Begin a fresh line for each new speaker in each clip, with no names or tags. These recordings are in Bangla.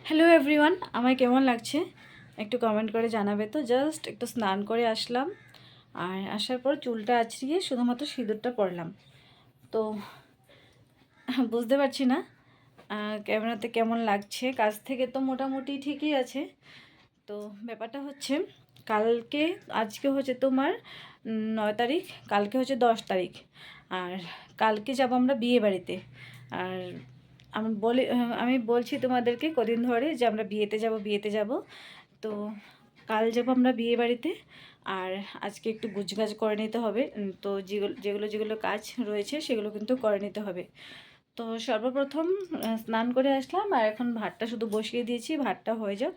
হ্যালো এভরিওয়ান, আমায় কেমন লাগছে একটু কমেন্ট করে জানাবে। তো জাস্ট একটু স্নান করে আসলাম, আর আসার পর চুলটা আঁচড়িয়ে শুধুমাত্র সিঁদুরটা পরলাম। তো বুঝতে পারছি না ক্যামেরাতে কেমন লাগছে। কাছ থেকে তো মোটামুটি ঠিকই আছে। তো ব্যাপারটা হচ্ছে, কালকে আজকে হচ্ছে তোমার 9 তারিখ, কালকে হচ্ছে 10 তারিখ, আর কালকে যাব আমরা বিয়ে বাড়িতে। আর আমি বলছি তোমাদেরকে কদিন ধরে যে আমরা বিয়েতে যাব। তো কাল যাব আমরা বিয়ে বাড়িতে, আর আজকে একটু গুছগাছ করে নিতে হবে। তো যেগুলো কাজ রয়েছে সেগুলো কিন্তু করে নিতে হবে। তো সর্বপ্রথম স্নান করে আসলাম, আর এখন ভাতটা শুধু বসিয়ে দিয়েছি, ভাতটা হয়ে যাক।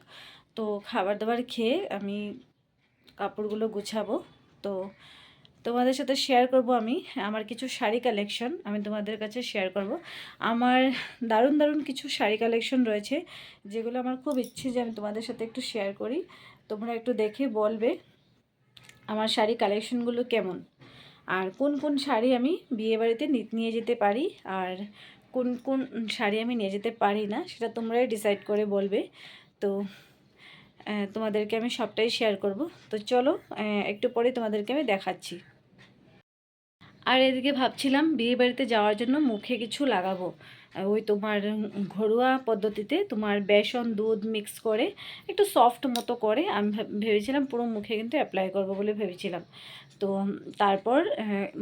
তো খাবার দাবার খেয়ে আমি কাপড়গুলো গুছাবো। তো তোমাদের সাথে শেয়ার করব আমি আমার কিছু শাড়ি কালেকশন, আমি তোমাদের কাছে শেয়ার করব। আমার দারুণ দারুণ কিছু শাড়ি কালেকশন রয়েছে, যেগুলো আমার খুব ইচ্ছে যে আমি তোমাদের সাথে একটু শেয়ার করি। তোমরা একটু দেখে বলবে আমার শাড়ি কালেকশনগুলো কেমন, আর কোন কোন শাড়ি আমি বিয়েবাড়িতে নিয়ে যেতে পারি, আর কোন কোন শাড়ি আমি নিয়ে যেতে পারি না, সেটা তোমরাই ডিসাইড করে বলবে। তো তোমাদেরকে আমি সবটাই শেয়ার করব। তো চলো একটু পরে তোমাদেরকে আমি দেখাচ্ছি। আর এদিকে ভাবছিলাম বিয়ে বাড়িতে যাওয়ার জন্য মুখে কিছু লাগাবো। ওই তোমার ঘরোয়া পদ্ধতিতে তোমার বেসন দুধ মিক্স করে একটু সফট মতো করে আমি ভেবেছিলাম পুরো মুখে কিন্তু অ্যাপ্লাই করব বলে ভেবেছিলাম। তো তারপর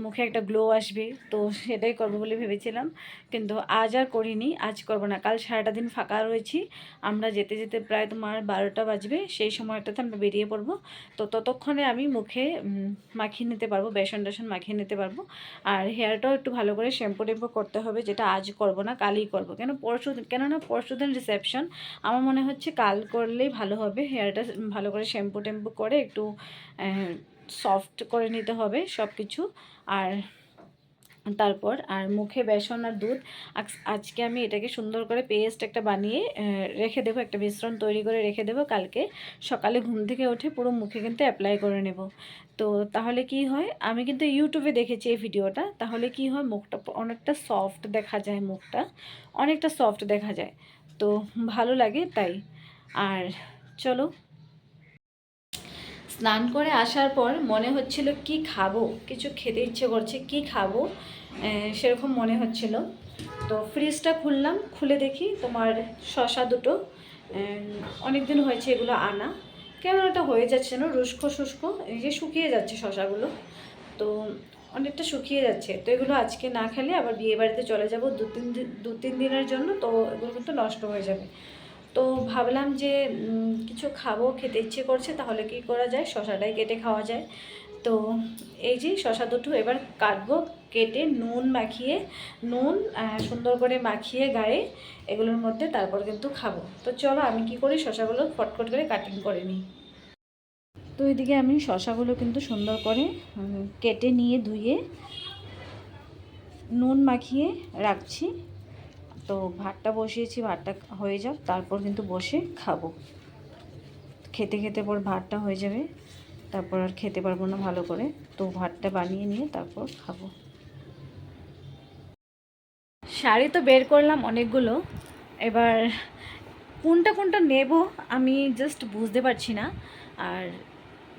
মুখে একটা গ্লো আসবে, তো সেটাই করব বলে ভেবেছিলাম। কিন্তু আজ আর করিনি, আজ করব না। কাল সারাটা দিন ফাঁকা রয়েছি, আমরা যেতে যেতে প্রায় তোমার 12টা বাজবে, সেই সময়টাতে আমরা বেরিয়ে পড়ব। তো ততক্ষণে আমি মুখে মাখিয়ে নিতে পারবো, বেসন টেসন মাখিয়ে নিতে পারবো। আর হেয়ারটাও একটু ভালো করে শ্যাম্পু টেম্পু করতে হবে, যেটা আজ করব না, কালই করব। কেননা পরশুদিন রিসেপশন, আমার মনে হচ্ছে কাল করলেই ভালো হবে। হেয়ারটা ভালো করে শ্যাম্পু টেম্পু করে একটু সফট করে নিতে হবে সব কিছু। আর তারপর মুখে বেসন আর দুধ, আজকে আমি এটাকে সুন্দর করে পেস্ট একটা বানিয়ে রেখে দেবো, একটা মিশ্রণ তৈরি করে রেখে দেবো। কালকে সকালে ঘুম থেকে উঠে পুরো মুখে কিন্তু অ্যাপ্লাই করে নেব। তো তাহলে কি হয়, আমি কিন্তু ইউটিউবে দেখেছি এই ভিডিওটা, তাহলে কি হয় মুখটা অনেকটা সফট দেখা যায়, মুখটা অনেকটা সফট দেখা যায়, তো ভালো লাগে তাই। আর চলো, স্নান করে আসার পর মনে হচ্ছিল কি খাবো, কিছু খেতে ইচ্ছে করছে, কি খাবো সেরকম মনে হচ্ছিল। তো ফ্রিজটা খুললাম, খুলে দেখি তোমার শসা দুটো, অনেক দিন হয়েছে এগুলো আনা, কেমন একটা হয়ে যাচ্ছে না, শুষ্ক এই যে শুকিয়ে যাচ্ছে শসাগুলো। তো অনেকটা শুকিয়ে যাচ্ছে, তো এগুলো আজকে না খেলে আবার বিয়ে বাড়িতে চলে যাব দু তিন দিনের জন্য, তো এগুলো কিন্তু নষ্ট হয়ে যাবে। তো ভাবলাম যে কিছু খাবো, খেতে ইচ্ছে করছে, তাহলে কি করা যায়, শশাটাই কেটে খাওয়া যায়। তো এই যে শশা দুটো এবার কাটবো, কেটে নুন সুন্দর করে মাখিয়ে গায়ে এগুলোর মধ্যে তারপর কিন্তু খাবো। তো চলো আমি কি করি, শশাগুলো ফটফট করে কাটিং করে নিই। তো এদিকে আমি শশাগুলো কিন্তু সুন্দর করে কেটে নিয়ে ধুয়ে নুন মাখিয়ে রাখছি। তো ভাতটা বসিয়েছি, ভাতটা হয়ে যাক, তারপর কিন্তু বসে খাবো। খেতে খেতে পর ভাতটা হয়ে যাবে, তারপর আর খেতে পারবো না ভালো করে। তো ভাতটা বানিয়ে নিয়ে তারপর খাবো। শাড়ি তো বের করলাম অনেকগুলো, এবার কোনটা কোনটা নেব আমি জাস্ট বুঝতে পারছি না। আর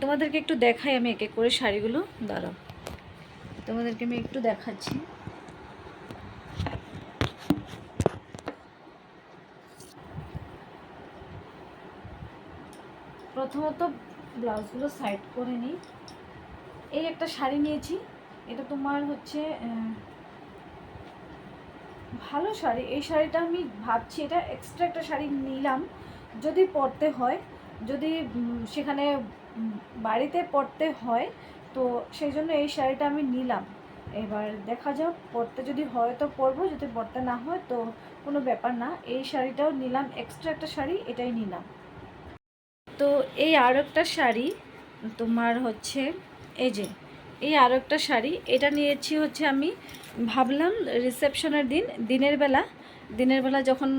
তোমাদেরকে একটু দেখাই আমি এক এক করে শাড়িগুলো, দাঁড়াও তোমাদেরকে আমি একটু দেখাচ্ছি। প্রথমত ব্লাউজগুলো সাইড করে নিই। এই একটা শাড়ি নিয়েছি, এটা তোমার হচ্ছে ভালো শাড়ি। এই শাড়িটা আমি ভাবছি এটা এক্সট্রা একটা শাড়ি নিলাম, যদি পরতে হয়, যদি সেখানে বাড়িতে পরতে হয়, তো সেই জন্য এই শাড়িটা আমি নিলাম। এবার দেখা যাক, পরতে যদি হয় তো পরবো, যদি পরতে না হয় তো কোনো ব্যাপার না। এই শাড়িটাও নিলাম, এক্সট্রা একটা শাড়ি, এটাই নিলাম। তো এই আর একটা শাড়ি তোমার হচ্ছে, এই যে এই আর একটা শাড়ি, এটা নিয়েছি হচ্ছে আমি ভাবলাম রিসেপশনের দিনের বেলা দিনের বেলা যখন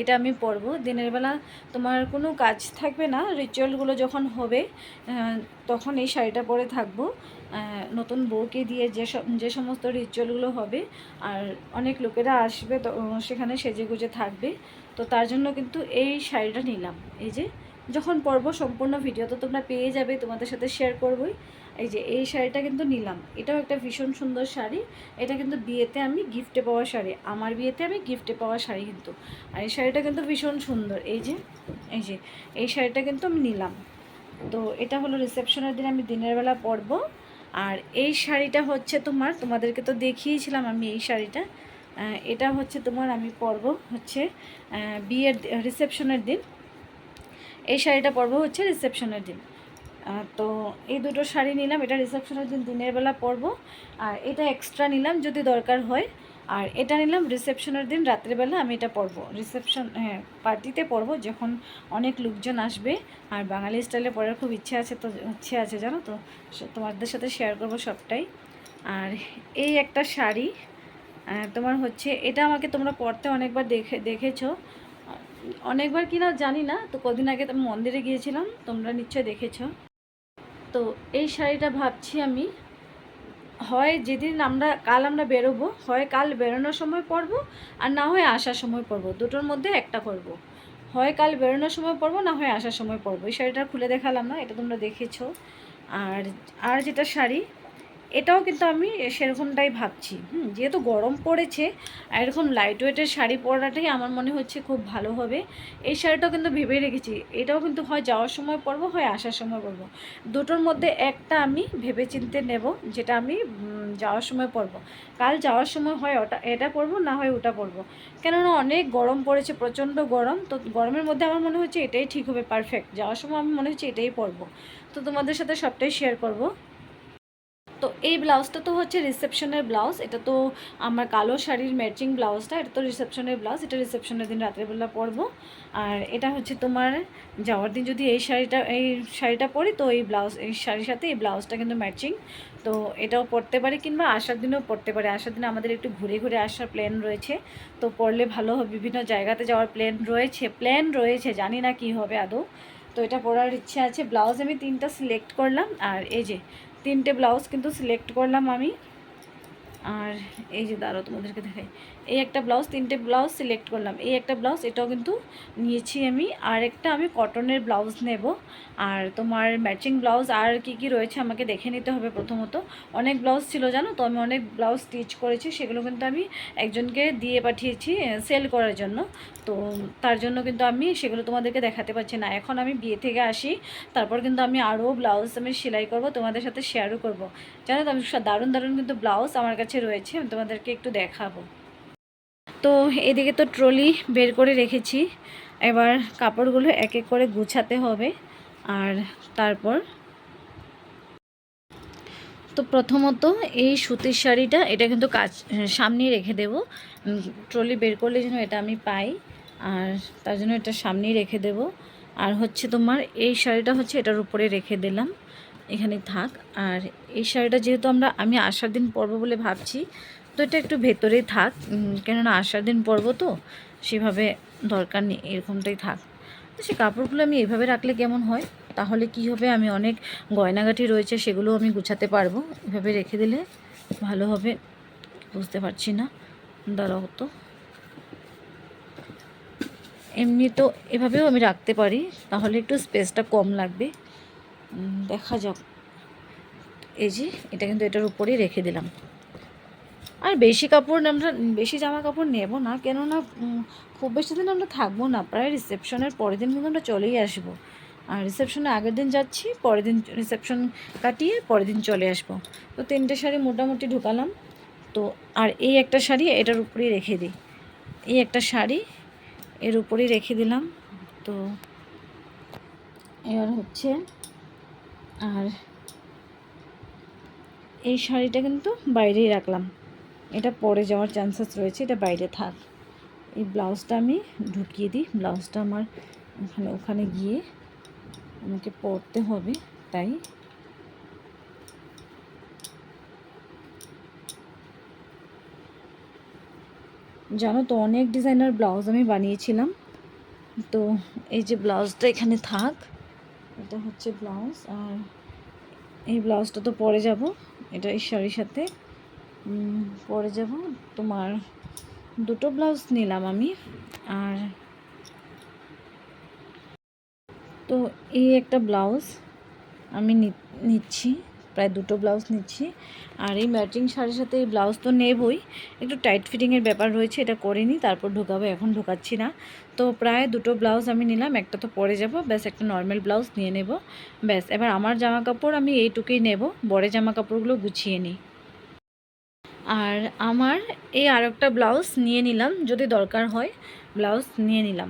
এটা আমি পরবো, দিনের বেলা তোমার কোনো কাজ থাকবে না, রিচুয়ালগুলো যখন হবে তখন এই শাড়িটা পরে থাকবো। নতুন বউকে দিয়ে যে সমস্ত রিচুয়ালগুলো হবে আর অনেক লোকেরা আসবে, তো সেখানে সেজেগুজে থাকবে। তো তার জন্য কিন্তু এই শাড়িটা নিলাম। এই যে যখন পরবো সম্পূর্ণ ভিডিও তো তোমরা পেয়ে যাবে, তোমাদের সাথে শেয়ার করবোই। এই যে এই শাড়িটা কিন্তু নিলাম, এটাও একটা ভীষণ সুন্দর শাড়ি। এটা কিন্তু বিয়েতে আমি গিফটে পাওয়া শাড়ি, আমার বিয়েতে আমি গিফটে পাওয়া শাড়ি কিন্তু। আর এই শাড়িটা কিন্তু ভীষণ সুন্দর। এই যে এই শাড়িটা কিন্তু আমি নিলাম। তো এটা হলো রিসেপশনের দিন আমি দিনের বেলা পরবো। আর এই শাড়িটা হচ্ছে তোমাদেরকে তো দেখিয়েছিলাম আমি এই শাড়িটা। এটা হচ্ছে আমি পরবো হচ্ছে বিয়ের রিসেপশনের দিন। এই শাড়িটা পরবো হচ্ছে রিসেপশনের দিন। তো এই দুটো শাড়ি নিলাম, এটা রিসেপশনের দিন দিনের বেলা পরবো, আর এটা এক্সট্রা নিলাম যদি দরকার হয়। আর এটা নিলাম রিসেপশনের দিন রাত্রেবেলা আমি এটা পরবো, রিসেপশন পার্টিতে পরবো যখন অনেক লোকজন আসবে। আর বাঙালি স্টাইলে পরার খুব ইচ্ছে আছে জানো তো, তোমাদের সাথে শেয়ার করবো সবটাই। আর এই একটা শাড়ি তোমার হচ্ছে এটা আমাকে তোমরা পরতে অনেকবার দেখেছো, অনেকবার কিনা জানি না। তো কদিন আগে আমি মন্দিরে গিয়েছিলাম, তোমরা নিশ্চয়ই দেখেছো। তো এই শাড়িটা ভাবছি আমি হয় যেদিন আমরা বেরোবো, হয় কাল বেরোনোর সময় পরবো, আর না হয় আসার সময় পরবো, দুটোর মধ্যে একটা পরবো। হয় কাল বেরোনোর সময় পরবো, না হয় আসার সময় পরবো। এই শাড়িটা খুলে দেখালাম না, এটা তোমরা দেখেছো। আর আর যেটা শাড়ি, এটাও কিন্তু আমি সেরকমটাই ভাবছি। যেহেতু গরম পড়েছে আর এরকম লাইট ওয়েটের শাড়ি পরাটাই আমার মনে হচ্ছে খুব ভালো হবে। এই শাড়িটাও কিন্তু ভেবে রেখেছি, এটাও কিন্তু হয় যাওয়ার সময় পরবো, হয় আসার সময় পরবো। দুটোর মধ্যে একটা আমি ভেবে চিনতে নেব, যেটা আমি যাওয়ার সময় পরবো। কাল যাওয়ার সময় হয় এটা পরবো, না হয় ওটা পরবো। কেননা অনেক গরম পড়েছে, প্রচণ্ড গরম। তো গরমের মধ্যে আমার মনে হচ্ছে এটাই ঠিক হবে, পারফেক্ট। যাওয়ার সময় আমি মনে হচ্ছে এটাই পরবো। তো তোমাদের সাথে সবটাই শেয়ার করব। তো এই ব্লাউজটা তো হচ্ছে রিসেপশনের ব্লাউজ, এটা তো আমার কালো শাড়ির ম্যাচিং ব্লাউজটা, এটা তো রিসেপশনের ব্লাউজ, এটা রিসেপশনের দিন রাত্রেবেলা পরবো। আর এটা হচ্ছে যাওয়ার দিন যদি এই শাড়িটা পরি, তো এই শাড়ির সাথে এই ব্লাউজটা কিন্তু ম্যাচিং। তো এটাও পরতে পারি, কিংবা আসার দিনেও পরতে পারি। আসার দিনে আমাদের একটু ঘুরে ঘুরে আসার প্ল্যান রয়েছে, তো পরলে ভালো হবে। বিভিন্ন জায়গাতে যাওয়ার প্ল্যান রয়েছে, জানি না কি হবে আদৌ। তো এটা পরার ইচ্ছা আছে। ব্লাউজ আমি 3টা সিলেক্ট করলাম, আর এই যে 3টে ব্লাউজ কিন্তু সিলেক্ট করলাম আমি। আর এই যে দাঁড়াও তোমাদেরকে দেখাই, এই একটা ব্লাউজ, 3টে ব্লাউজ সিলেক্ট করলাম। এই একটা ব্লাউজ, এটাও কিন্তু নিয়েছি আমি। আর একটা আমি কটনের ব্লাউজ নেব। আর তোমার ম্যাচিং ব্লাউজ আর কি রয়েছে আমাকে দেখে নিতে হবে প্রথমত। অনেক ব্লাউজ ছিল জানো তো, আমি অনেক ব্লাউজ স্টিচ করেছি, সেগুলো কিন্তু আমি একজনকে দিয়ে পাঠিয়েছি সেল করার জন্য। তো তার জন্য কিন্তু আমি সেগুলো তোমাদেরকে দেখাতে পারছি না। এখন আমি বিয়ে থেকে আসি, তারপর কিন্তু আমি আরও ব্লাউজ আমি সেলাই করব, তোমাদের সাথে শেয়ারও করব। জানো তো আমি দারুণ দারুণ কিন্তু ব্লাউজ আমার কাছে রয়েছে, আমি তোমাদেরকে একটু দেখাবো। তো এদিকে তো ট্রলি বের করে রেখেছি, এবার কাপড়গুলো এক এক করে গুছাতে হবে। আর তারপর তো প্রথমত এই সুতির শাড়িটা, এটা কিন্তু সামনেই রেখে দেব। ট্রলি বের করলে যেন এটা আমি পাই, আর তার জন্য এটা সামনেই রেখে দেব। আর হচ্ছে এই শাড়িটা হচ্ছে এটার উপরে রেখে দিলাম, এখানে থাক। আর এই শাড়িটা যেহেতু আমি আসার দিন পরবো বলে ভাবছি, তো এটা একটু ভেতরেই থাক, কেননা আসার দিন পরবো তো সেভাবে দরকার নেই, এরকমটাই থাক। তো সেই কাপড়গুলো আমি এভাবে রাখলে কেমন হয়, তাহলে কি হবে, আমি অনেক গয়নাগাটি রয়েছে সেগুলো আমি গুছাতে পারবো। এভাবে রেখে দিলে ভালো হবে, বুঝতে পারছি না, দাঁড়াও তো। এমনি তো এভাবেও আমি রাখতে পারি, তাহলে একটু স্পেসটা কম লাগবে, দেখা যাক। এই যে এটা কিন্তু এটার উপরেই রেখে দিলাম। আর বেশি জামা কাপড় নেব না, কেননা খুব বেশি দিন আমরা থাকবো না, প্রায় রিসেপশনের পরের দিন কিন্তু আমরা চলেই আসবো। আর রিসেপশনের আগের দিন যাচ্ছি, পরের দিন রিসেপশন কাটিয়ে পরের দিন চলে আসবো। তো 3টে শাড়ি মোটামুটি ঢুকালাম। তো আর এই একটা শাড়ি এটার উপরেই রেখে দিই, এই একটা শাড়ি এর উপরেই রেখে দিলাম। তো এবার হচ্ছে, আর এই শাড়িটা কিন্তু বাইরেই রাখলাম, এটা পরে যাওয়ার চান্সেস রয়েছে, এটা বাইরে থাক। এই ব্লাউজটা আমি ঢুকিয়ে দিই, ব্লাউজটা আমার ওখানে গিয়ে আমাকে পরতে হবে, তাই জানো তো অনেক ডিজাইনার ব্লাউজ আমি বানিয়েছিলাম। তো এই যে ব্লাউজটা এখানে থাক, এটা হচ্ছে ব্লাউজ। আর এই ব্লাউজটা তো পরে যাব, এটা এই শাড়ির সাথে পরে যাব। তোমার দুটো ব্লাউজ নিলাম আমি। আর তো এই একটা ব্লাউজ আমি নিচ্ছি, প্রায় দুটো ব্লাউজ নিচ্ছি। আর এই ম্যাচিং শাড়ির সাথে এই ব্লাউজ তো নেবই, একটু টাইট ফিটিংয়ের ব্যাপার রয়েছে, এটা করে নিই তারপর ঢোকাবো, এখন ঢোকাচ্ছি না। তো প্রায় দুটো ব্লাউজ আমি নিলাম, একটা তো পরে যাব, ব্যাস একটা নর্মাল ব্লাউজ নিয়ে নেব। ব্যাস এবার আমার জামা কাপড় আমি এইটুকুই নেব, বড় জামা কাপড়গুলো গুছিয়ে নিই। আর আমার এই আর একটা ব্লাউজ নিয়ে নিলাম, যদি দরকার হয় ব্লাউজ নিয়ে নিলাম।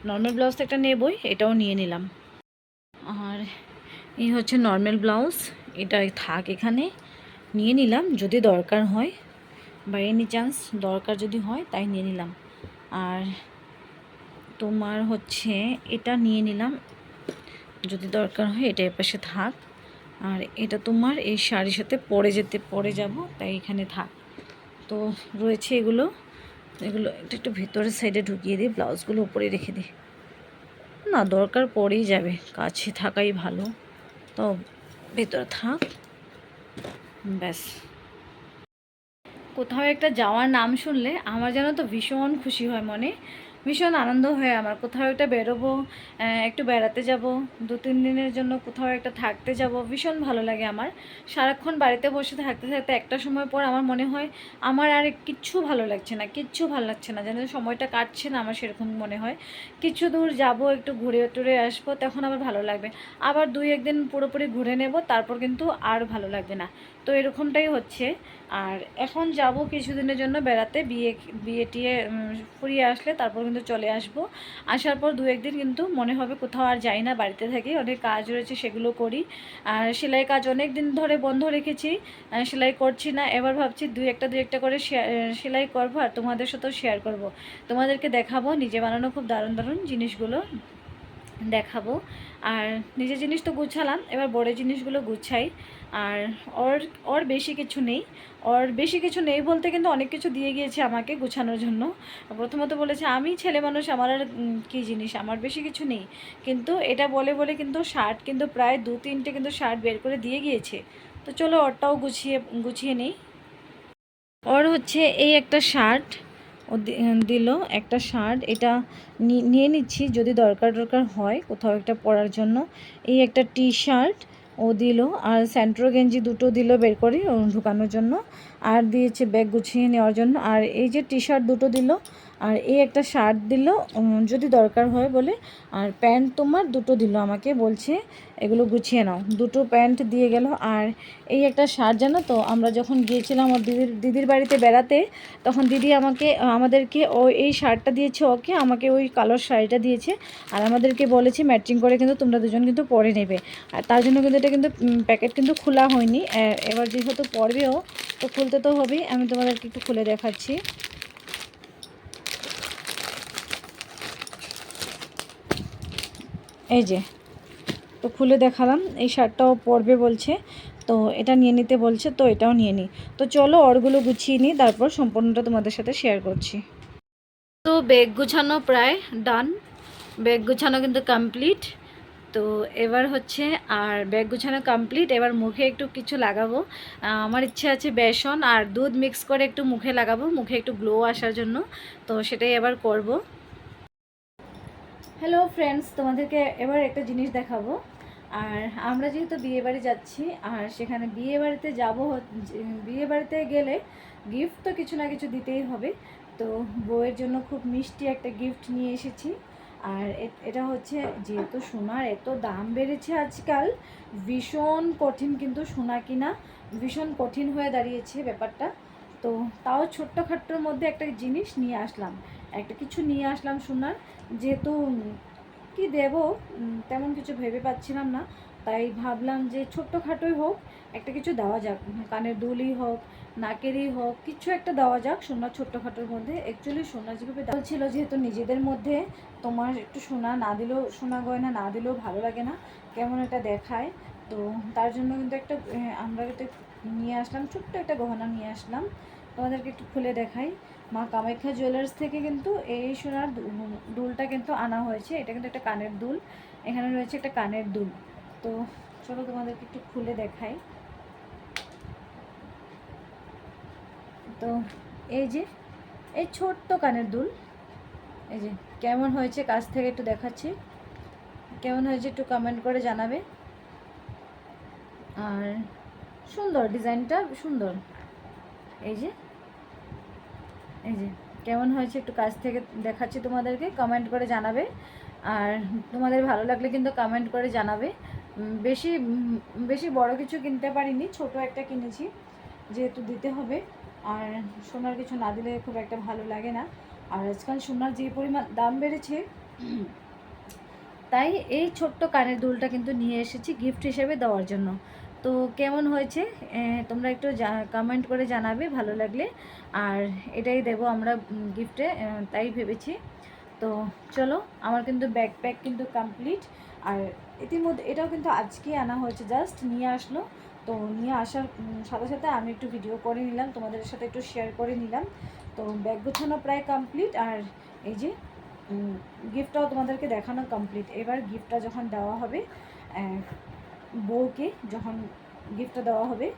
নর্মাল ব্লাউজ একটা নেবই, এটাও নিয়ে নিলাম। আর এই হচ্ছে নর্মাল ব্লাউজ, এটা থাক এখানে, নিয়ে নিলাম যদি দরকার হয়, বা এনি চান্স দরকার যদি হয় তাই নিয়ে নিলাম। আর তোমার হচ্ছে এটা নিয়ে নিলাম, যদি দরকার হয় এটা এর পাশে থাক। আর এটা তোমার এই শাড়ির সাথে পরে যাব, তাই এখানে থাক। তো রয়েছে এগুলো এগুলো একটু একটু ভেতরের সাইডে ঢুকিয়ে দিই, ব্লাউজগুলো উপরে রেখে দিই, না দরকার পড়েই যাবে, কাছে থাকাই ভালো। তো ভেতরে থাক, ব্যাস। কোথাও একটা যাওয়ার নাম শুনলে আমার যেন তো ভীষণ খুশি হয় মনে, ভীষণ আনন্দ হয় আমার। কোথাও একটা বেরোবো, একটু বেড়াতে যাব, 2-3 দিনের জন্য কোথাও একটা থাকতে যাব, ভীষণ ভালো লাগে আমার। সারাক্ষণ বাড়িতে বসে থাকতে থাকতে একটা সময় পর আমার মনে হয় আমার আর কিচ্ছু ভালো লাগছে না, কিচ্ছু ভালো লাগছে না, যেন সময়টা কাটছে না, আমার সেরকম মনে হয়। কিছু দূর যাব, একটু ঘুরে টুরে আসবো, তখন আবার ভালো লাগবে। আবার 2-1 দিন পুরোপুরি ঘুরে নেব, তারপর কিন্তু আর ভালো লাগবে না। তো এরকমটাই হচ্ছে। আর এখন যাব কিছুদিনের জন্য বেড়াতে, বিয়ে টিয়ে ফুরিয়ে আসলে তারপর কিন্তু চলে আসব। আসার পর 2-1 দিন কিন্তু মনে হবে কোথাও আর যাই না, বাড়িতে থাকি, অনেক কাজ রয়েছে সেগুলো করি। আর সেলাই কাজ অনেক দিন ধরে বন্ধ রেখেছি, সেলাই করছি না। এবার ভাবছি দুই একটা করে সেলাই করবো, আর তোমাদের সাথেও শেয়ার করব, তোমাদেরকে দেখাবো নিজে বানানো খুব দারুণ দারুণ জিনিসগুলো দেখাবো। আর নিজের জিনিস তো গুছালাম, এবার বড় জিনিসগুলো গুছাই। আর ওর ওর বেশি কিছু নেই, বলতে কিন্তু অনেক কিছু দিয়ে গিয়েছে আমাকে গুছানোর জন্য। প্রথমত বলেছে আমি ছেলে মানুষ, আমার আর কী জিনিস, আমার বেশি কিছু নেই। কিন্তু এটা বলে বলে কিন্তু শার্ট কিন্তু প্রায় 2-3টে কিন্তু শার্ট বের করে দিয়ে গিয়েছে। তো চলো ওরটাও গুছিয়ে নিই। ওর হচ্ছে এই একটা শার্ট ও দিল, একটা শার্ট, এটা নিয়ে নিচ্ছি যদি দরকার হয় কোথাও একটা পরার জন্য। এই একটা টি শার্ট ও দিল, আর স্যান্ট্রো গেঞ্জি দুটো দিল বের করে ঢুকানোর জন্য, আর দিয়েছে ব্যাগ গুছিয়ে নেওয়ার জন্য। আর এই যে টি শার্ট দুটো দিল, আর এই একটা শার্ট দিল যদি দরকার হয় বলে। আর প্যান্ট তোমার দুটো দিল আমাকে, বলছে এগুলো গুছিয়ে নাও, দুটো প্যান্ট দিয়ে গেল। আর এই একটা শার্ট, জানো তো আমরা যখন গিয়েছিলাম ওর দিদির বাড়িতে বেড়াতে, তখন দিদি আমাদেরকে এই শার্টটা দিয়েছে, ওকে আমাকে ওই কালোর শাড়িটা দিয়েছে। আর আমাদেরকে বলেছে ম্যাচিং করে কিন্তু তোমরা দুজন কিন্তু পরে নেবে। আর তার জন্য কিন্তু এটা কিন্তু প্যাকেট কিন্তু খোলা হয়নি, এবার যেহেতু পরবেও তো খুলতে তো হবেই। আমি তোমাদেরকে একটু খুলে দেখাচ্ছি। এই যে, তো খুলে দেখালাম, এই শার্টটাও পরবে বলছে, তো এটা নিয়ে নিতে বলছে, তো এটাও নিয়ে নিই। তো চলো ওরগুলো গুছিয়ে নিই, তারপর সম্পূর্ণটা তোমাদের সাথে শেয়ার করছি। তো ব্যাগ গুছানো প্রায় ডান, ব্যাগ গুছানো কিন্তু কমপ্লিট। তো এবার হচ্ছে, আর ব্যাগ গুছানো কমপ্লিট, এবার মুখে একটু কিছু লাগাবো। আমার ইচ্ছে আছে বেসন আর দুধ মিক্স করে একটু মুখে লাগাবো, মুখে একটু গ্লো আসার জন্য। তো সেটাই এবার করব। হ্যালো ফ্রেন্ডস, তোমাদেরকে এবার একটা জিনিস দেখাবো। আর আমরা যেহেতু বিয়েবাড়ি যাচ্ছি, আর সেখানে বিয়েবাড়িতে গেলে গিফট তো কিছু না কিছু দিতেই হবে। তো বউয়ের জন্য খুব মিষ্টি একটা গিফট নিয়ে এসেছি। আর এটা হচ্ছে, যেহেতু সোনার এত দাম বেড়েছে আজকাল, ভীষণ কঠিন কিন্তু সোনা কিনা, ভীষণ কঠিন হয়ে দাঁড়িয়েছে ব্যাপারটা। তো তাও ছোট্টখাট্টোর মধ্যে একটা জিনিস নিয়ে আসলাম, একটা কিছু নিয়ে আসলাম সোনার। যেহেতু কি দেব তেমন কিছু ভেবে পাচ্ছিলাম না, তাই ভাবলাম যে ছোট্টখাটোই হোক, একটা কিছু দেওয়া যাক, কানের দুলই হোক, নাকেরই হোক, কিছু একটা দেওয়া যাক সোনার ছোট্টখাটোর মধ্যে। অ্যাকচুয়ালি সোনা যেভাবে দেওয়া ছিল, যেহেতু নিজেদের মধ্যে তোমার একটু সোনা না দিলেও, সোনা গয়না না দিলেও ভালো লাগে না, কেমন এটা দেখায়। তো তার জন্য কিন্তু একটা আমরা এটা নিয়ে আসলাম, ছোট্ট একটা গহনা নিয়ে আসলাম, তোমাদেরকে একটু খুলে দেখাই। মা কামাখ্যা জুয়েলার্স থেকে কিন্তু এই সোনার দুলটা কিন্তু আনা হয়েছে। এটা কিন্তু একটা কানের দুল, এখানে রয়েছে একটা কানের দুল। তো চলো তোমাদেরকে একটু খুলে দেখাই। তো এই যে এই ছোট্ট কানের দুল, এই যে কেমন হয়েছে কাছ থেকে একটু দেখাচ্ছি, কেমন হয়েছে একটু কমেন্ট করে জানাবে। আর সুন্দর, ডিজাইনটা সুন্দর। এই যে এই যে কেমন হয়েছে একটু কাছ থেকে দেখাচ্ছি তোমাদেরকে, কমেন্ট করে জানাবে। আর তোমাদের ভালো লাগলে কিন্তু কমেন্ট করে জানাবে। বেশি বেশি বড় কিছু কিনতে পারিনি, ছোট একটা কিনেছি যেহেতু দিতে হবে। আর সোনার কিছু না দিলে খুব একটা ভালো লাগে না। আর আজকাল সোনার যে পরিমাণ দাম বেড়েছে, তাই এই ছোট্ট কানের দুলটা কিন্তু নিয়ে এসেছি গিফট হিসেবে দেওয়ার জন্য। তো কেমন হয়েছে তোমরা একটু কমেন্ট করে জানাবে ভালো লাগলে। আর এটাই দেবো আমরা গিফটে, তাই ভেবেছি। তো চলো, আমার কিন্তু ব্যাকপ্যাক কিন্তু কমপ্লিট। আর ইতিমধ্যে এটাও কিন্তু আজকে আনা হয়েছে, জাস্ট নিয়ে আসলো। তো নিয়ে আসার সাথে সাথে আমি একটু ভিডিও করে নিলাম, তোমাদের সাথে একটু শেয়ার করে নিলাম। তো ব্যাগ গোছানো প্রায় কমপ্লিট। আর এই যে গিফটটাও তোমাদেরকে দেখানো কমপ্লিট। এবার গিফটটা যখন দেওয়া হবে, বউকে যখন গিফটটা দেওয়া হবে,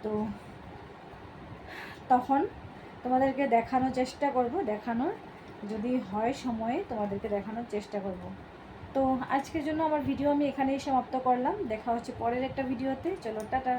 তো তখন তোমাদেরকে দেখানোর চেষ্টা করব, দেখানোর যদি হয় সময়ে তোমাদেরকে দেখানোর চেষ্টা করব। তো আজকের জন্য আমার ভিডিও আমি এখানেই সমাপ্ত করলাম। দেখা হচ্ছে পরের একটা ভিডিওতে। চলো, টাটা।